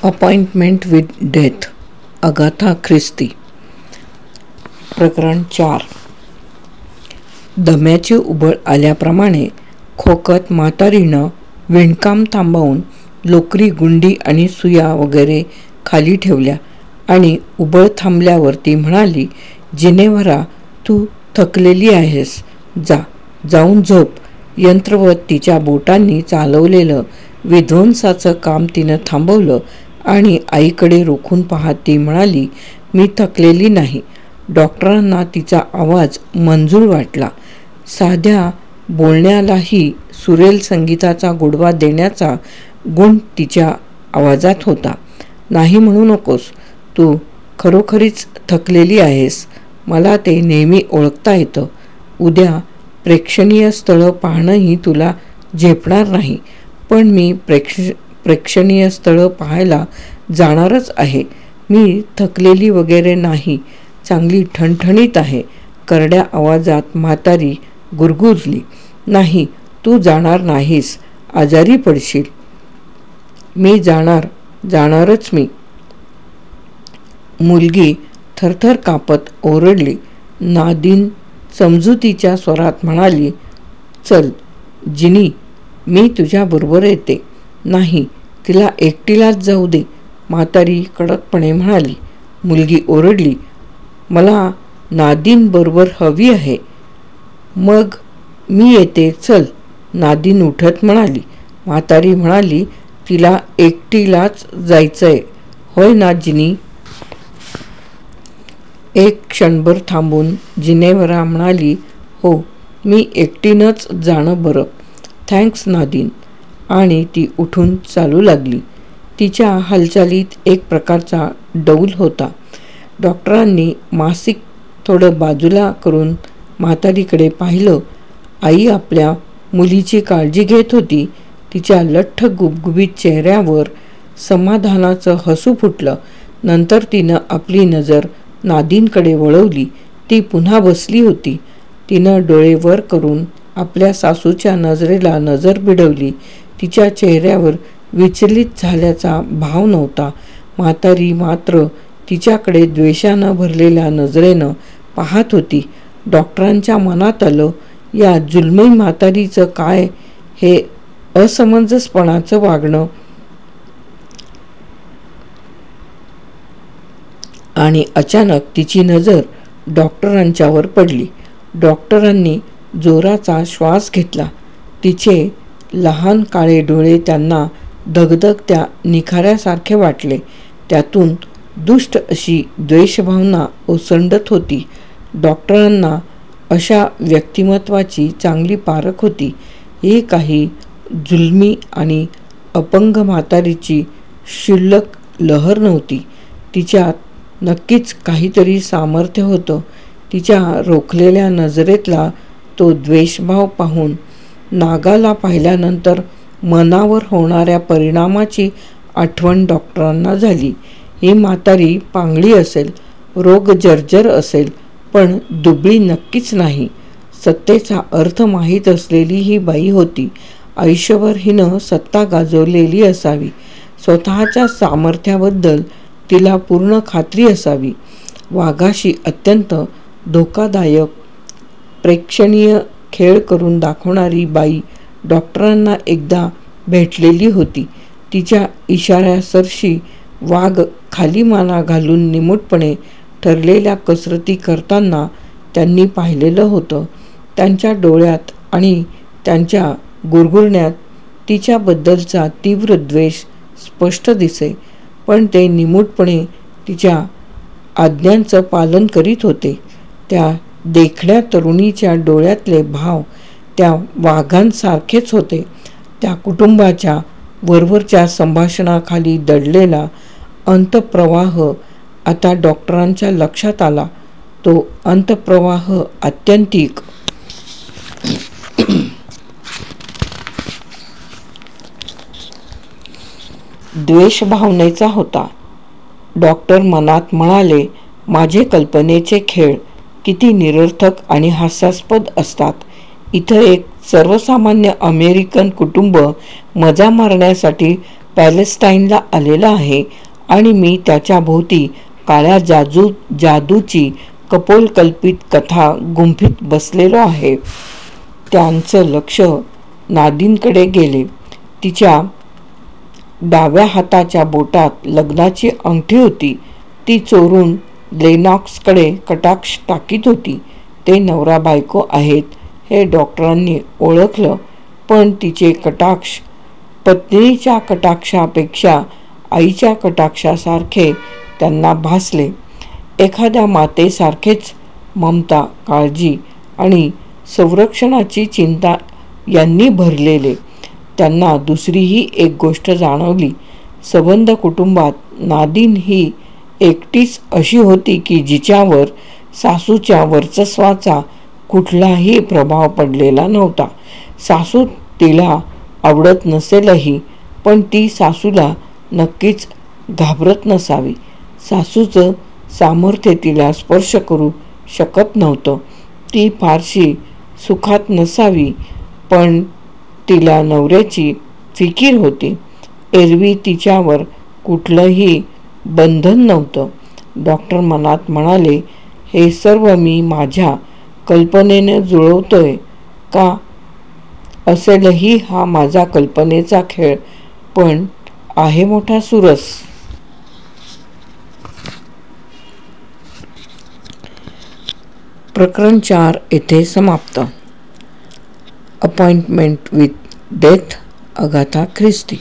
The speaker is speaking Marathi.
Appointment with death. अगाथा ख्रिस्ती. प्रकरण 4. दम्याची उबळ आल्याप्रमाणे खोकत म्हातारीनं विणकाम थांबवून लोकरी गुंडी आणि सुया वगैरे खाली ठेवल्या आणि उबळ थांबल्यावर ती म्हणाली, जिनेव्हरा, तू थकलेली आहेस, जाऊन झोप. यंत्रवत तिच्या बोटांनी चालवलेलं विध्वंसाचं काम तिनं थांबवलं आणि आईकडे रोखून पाहत ती म्हणाली, मी थकलेली नाही. डॉक्टरांना तिचा आवाज मंजूळ वाटला. साध्या बोलण्यालाही सुरेल संगीताचा गोडवा देण्याचा गुण तिच्या आवाजात होता. नाही म्हणू नकोस, तू खरोखरीच थकलेली आहेस. मला ते नेहमी ओळखता येतं. उद्या प्रेक्षणीय स्थळं पाहणंही तुला झेपणार नाही, पण मी प्रेक्षणीय स्थळं पाहायला जाणारच आहे. मी थकलेली वगैरे नाही, चांगली ठणठणीत आहे. करड्या आवाजात म्हातारी गुरगुरली. नाही, तू जाणार नाहीस, आजारी पडशील. मी जाणारच मी. मुलगी थरथर कापत ओरडली. नादिन समजुतीच्या स्वरात म्हणाली, चल जिनी, मी तुझ्याबरोबर येते. नाही, तिला एकटीलाच जाऊ दे, म्हातारी कडकपणे म्हणाली. मुलगी ओरडली, मला नादिन बरोबर हवी आहे. मग मी येते, चल. नादिन उठत म्हणाली. म्हातारी म्हणाली, तिला एकटीलाच जायचंय, होय ना जिनी? एक क्षणभर थांबून जिनेव्हरा म्हणाली, हो, मी एकटीनंच जाणं बरं. थँक्स नादिन. आणि ती उठून चालू लागली. तिच्या हालचालीत एक प्रकारचा डौल होता. डॉक्टरांनी मासिक थोडं बाजूला करून म्हातारीकडे पाहिलं. आई आपल्या मुलीची काळजी घेत होती. तिच्या लठ्ठ गुबगुबीत चेहऱ्यावर समाधानाचं हसू फुटलं. नंतर तिनं आपली नजर नादिनकडे वळवली. ती पुन्हा बसली होती. तिनं डोळे वर करून आपल्या सासूच्या नजरेला नजर भिडवली. तिच्या चेहऱ्यावर विचलित झाल्याचा भाव नव्हता. म्हातारी मात्र तिच्याकडे द्वेषानं भरलेल्या नजरेनं पाहत होती. डॉक्टरांच्या मनात आलं, या जुलमी म्हातारीचं काय हे असमंजसपणाचं वागणं. आणि अचानक तिची नजर डॉक्टरांच्यावर पडली. डॉक्टरांनी जोराचा श्वास घेतला. तिचे लहान काळे डोळे त्यांना धगधगत्या निखाऱ्यासारखे वाटले. त्यातून दुष्ट अशी द्वेषभावना ओसंडत होती. डॉक्टरांना अशा व्यक्तिमत्वाची चांगली पारख होती. ही काही जुलमी आणि अपंग म्हातारीची क्षुल्लक लहर नव्हती. तिच्यात नक्कीच काहीतरी सामर्थ्य होतं. तिच्या रोखलेल्या नजरेतला तो द्वेषभाव पाहून नागाला पाहिल्यानंतर मनावर होणाऱ्या परिणामाची आठवण डॉक्टरांना झाली. ही म्हातारी पांगळी असेल, रोग जर्जर असेल, पण दुबळी नक्कीच नाही. सत्तेचा अर्थ माहीत असलेली ही बाई होती. आयुष्यभर हिनं सत्ता गाजवलेली असावी. स्वतःच्या सामर्थ्याबद्दल तिला पूर्ण खात्री असावी. वाघाशी अत्यंत धोकादायक प्रेक्षणीय खेळ करून दाखवणारी बाई डॉक्टरांना एकदा भेटलेली होती. तिच्या इशाऱ्यासरशी वाघ खाली माना घालून निमूटपणे ठरलेल्या कसरती करताना त्यांनी पाहिलेलं होतं. त्यांच्या डोळ्यात आणि त्यांच्या गुरगुरण्यात तिच्याबद्दलचा तीव्र द्वेष स्पष्ट दिसे, पण ते निमूटपणे तिच्या आज्ञांचं पालन करीत होते. त्या देखण्या तरुणीच्या डोळ्यातले भाव त्या वाघांसारखेच होते. त्या कुटुंबाच्या वरवरच्या संभाषणाखाली दडलेला अंतप्रवाह आता डॉक्टरांच्या लक्षात आला. तो अंतप्रवाह आत्यंतिक द्वेषभावनेचा होता. डॉक्टर मनात म्हणाले, माझे कल्पनेचे खेळ किती निरर्थक आणि हास्यास्पद असतात. इथं एक सर्वसामान्य अमेरिकन कुटुंब मजा मारण्यासाठी पॅलेस्टाईनला आलेला आहे आणि मी त्याच्या भोवती काळ्या जादूची कपोलकल्पित कथा गुंफीत बसलेलो आहे. त्यांचं लक्ष नादिनकडे गेले. तिच्या डाव्या हाताच्या बोटात लग्नाची अंगठी होती. ती चोरून लेनॉक्सकडे कटाक्ष टाकीत होती. ते नवरा बायको आहेत हे डॉक्टरांनी ओळखलं, पण तिचे कटाक्ष पत्नीच्या कटाक्षापेक्षा आईच्या कटाक्षासारखे त्यांना भासले. एखाद्या मातेसारखेच ममता, काळजी आणि संरक्षणाची चिंता यांनी भरलेले. त्यांना दुसरीही एक गोष्ट जाणवली. संबंध कुटुंबात नादिन ही एकटीच अशी होती की जिच्यावर सासूच्या वर्चस्वाचा कुठलाही प्रभाव पडलेला नव्हता. सासू तिला आवडत नसेलही, पण ती सासूला नक्कीच घाबरत नसावी. सासूचं सामर्थ्य तिला स्पर्श करू शकत नव्हतं. ती फारशी सुखात नसावी, पण तिला नवऱ्याची फिकीर होती. एरवी तिच्यावर कुठलंही बंधन नव्हतं. डॉक्टर मनात म्हणाले, हे सर्व मी माझ्या कल्पनेने जुळवतोय का? असेलही हा माझा कल्पनेचा खेळ, पण आहे मोठा सुरस. प्रकरण 4 येथे समाप्त. अपॉइंटमेंट विथ डेथ, अगाथा ख्रिस्ती.